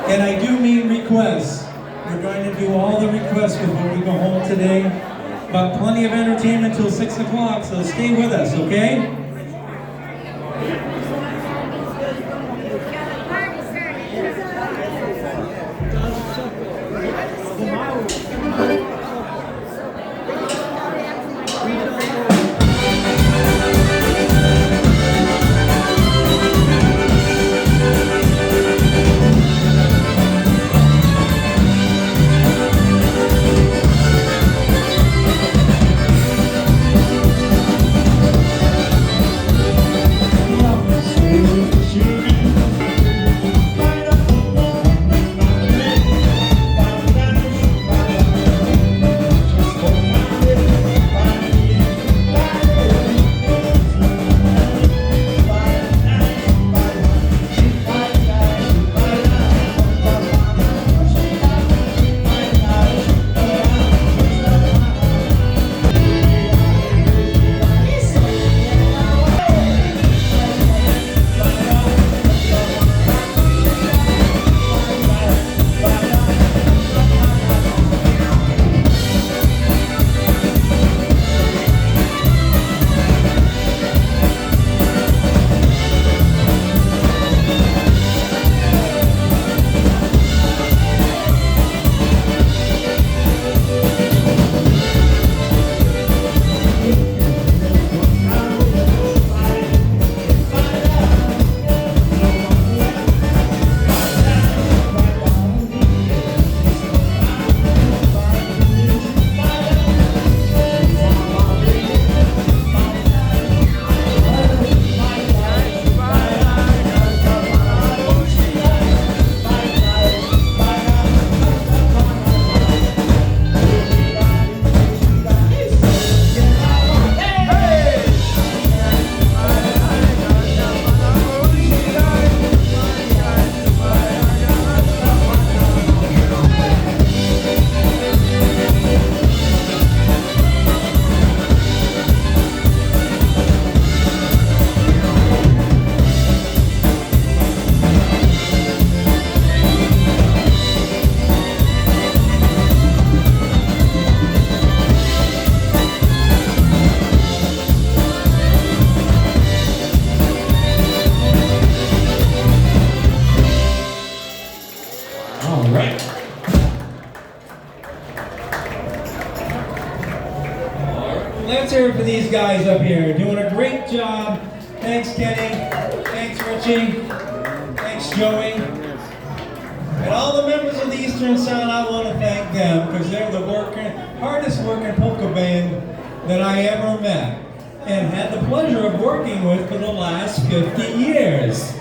And I do mean requests. We're going to do all the requests before we go home today. But plenty of entertainment till 6 o'clock, so stay with us, okay? Let's hear it for these guys up here. Doing a great job. Thanks, Kenny. Thanks, Richie. Thanks, Joey. And all the members of the Eastern Sound, I want to thank them because they're the hardest working polka band that I ever met and had the pleasure of working with for the last 50 years.